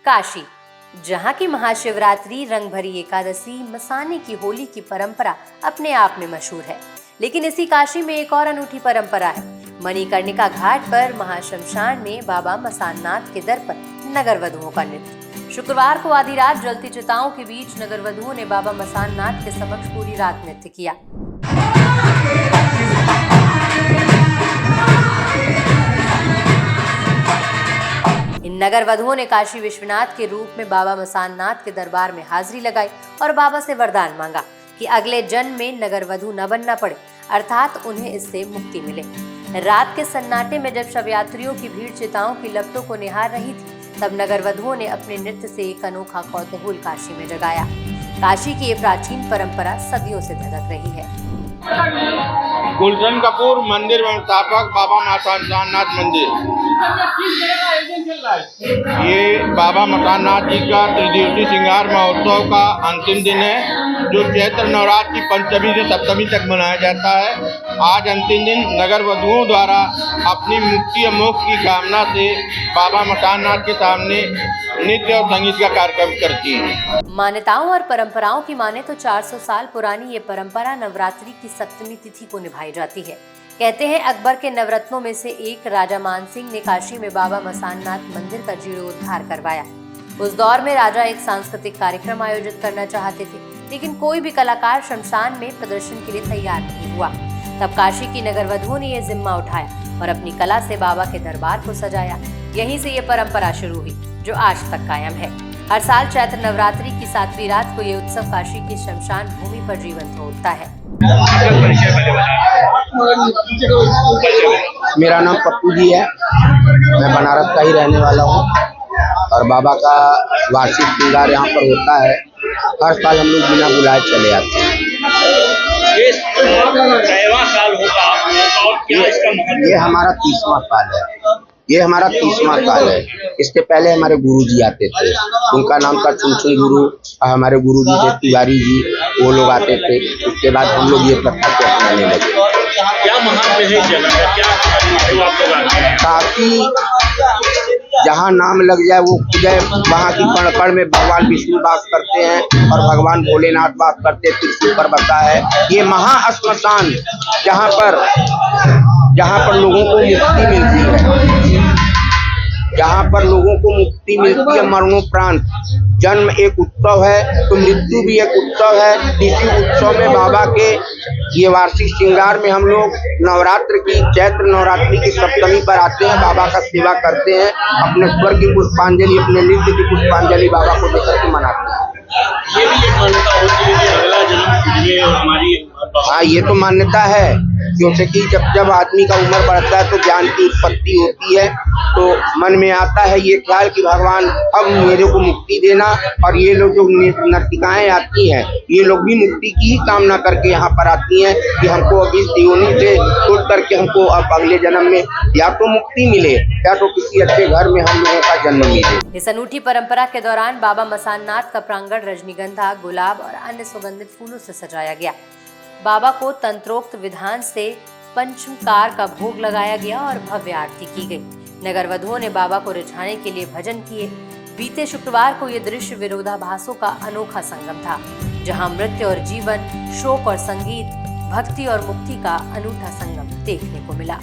काशी, जहाँ की महाशिवरात्रि, रंग भरी एकादशी, मसाने की होली की परंपरा अपने आप में मशहूर है। लेकिन इसी काशी में एक और अनूठी परंपरा है। मणिकर्णिका घाट पर महाश्मशान में बाबा मसाननाथ के दर पर नगर वधुओं का नृत्य। शुक्रवार को आधी रात जलती चिताओं के बीच नगर वधुओं ने बाबा मसाननाथ के समक्ष पूरी रात नृत्य किया। इन नगर वधुओं ने काशी विश्वनाथ के रूप में बाबा मसाननाथ के दरबार में हाजिरी लगाई और बाबा से वरदान मांगा कि अगले जन्म में नगर वधु न बनना पड़े, अर्थात उन्हें इससे मुक्ति मिले। रात के सन्नाटे में जब शव यात्रियों की भीड़ चिताओं की लपटों को निहार रही थी, तब नगर वधुओं ने अपने नृत्य से एक अनोखा कौतूहल काशी में जगाया। काशी की ये प्राचीन परंपरा सदियों से धधक रही है। गुलशन कपूर, मंदिर व्यवस्थापक, बाबा मसाननाथ मंदिर। ये बाबा मसाननाथ जी का त्रिदिवसीय श्रृंगार महोत्सव का अंतिम दिन है, जो चैत्र नवरात्र की पंचमी से सप्तमी तक मनाया जाता है। आज अंतिम दिन नगर वधुओं द्वारा अपनी मुक्ति और मोक्ष की कामना से बाबा मसाननाथ के सामने नृत्य और संगीत का कार्यक्रम करती है। मान्यताओं और परंपराओं की माने तो 400 साल पुरानी ये परंपरा नवरात्रि की सप्तमी तिथि को निभाई जाती है। कहते हैं अकबर के नवरत्नों में से एक राजा मानसिंह ने काशी में बाबा मसाननाथ मंदिर का जीर्णोद्धार करवाया। उस दौर में राजा एक सांस्कृतिक कार्यक्रम आयोजित करना चाहते थे, लेकिन कोई भी कलाकार शमशान में प्रदर्शन के लिए तैयार नहीं हुआ। तब काशी की नगर वधुओं ने यह जिम्मा उठाया और अपनी कला से बाबा के दरबार को सजाया। यहीं से ये परंपरा शुरू हुई, जो आज तक कायम है। हर साल चैत्र नवरात्रि की 7वीं रात को ये उत्सव काशी की शमशान भूमि पर जीवंत हो उठता है। मेरा नाम पप्पू जी है, मैं बनारस का ही रहने वाला हूँ और बाबा का वार्षिक श्रृंगार यहाँ पर होता है। हर साल हम लोग बिना बुलाए चले आते हैं। ये हमारा 30वां साल है। इसके पहले हमारे गुरुजी आते थे, उनका नाम था चुनचुन गुरु, और हमारे गुरुजी थे तिवारी जी, वो लोग आते थे। उसके बाद हम लोग ये प्रथा को अपनाने लगे। क्या महत्व है इस जगह का, क्या ताकि जहाँ नाम लग जाए वो खुद है। वहाँ की कण में भगवान विष्णु वास करते हैं और भगवान भोलेनाथ वास करते हैं। त्रिशूल पर बसा है ये महाश्मशान, जहाँ पर लोगों को मुक्ति मिलती है, जहाँ पर लोगों को मुक्ति मिलती है मरणोपरांत। जन्म एक उत्सव है तो मृत्यु भी एक उत्सव है। इसी उत्सव में बाबा के ये वार्षिक श्रृंगार में हम लोग नवरात्र की, चैत्र नवरात्रि की सप्तमी पर आते हैं, बाबा का सेवा करते हैं, अपने स्वर की पुष्पांजलि, अपने नृत्य की पुष्पांजलि बाबा को देकर के मनाते हैं। ये भी एक मान्यता होती है कि अगला जन्म ये हमारी। हाँ, ये तो मान्यता है, क्योंकि जब आदमी का उम्र बढ़ता है तो ज्ञान की उत्पत्ति होती है, तो मन में आता है ये ख्याल कि भगवान अब मेरे को मुक्ति देना। और ये लोग जो नर्तिकाएं आती हैं, ये लोग भी मुक्ति की ही कामना करके यहाँ पर आती हैं कि हमको अभी योनि से छूट करके हमको अब अगले जन्म में या तो मुक्ति मिले या तो किसी अच्छे घर में हम लोगों का जन्म मिले। इस अनूठी परंपरा के दौरान बाबा मसाननाथ का प्रांगण रजनीगंधा, गुलाब और अन्य सुगंधित फूलों से सजाया गया। बाबा को तंत्रोक्त विधान से पंचमकार का भोग लगाया गया और भव्य आरती की गई। नगर वधुओं ने बाबा को रिझाने के लिए भजन किए। बीते शुक्रवार को ये दृश्य विरोधाभासों का अनोखा संगम था, जहां मृत्यु और जीवन, शोक और संगीत, भक्ति और मुक्ति का अनूठा संगम देखने को मिला।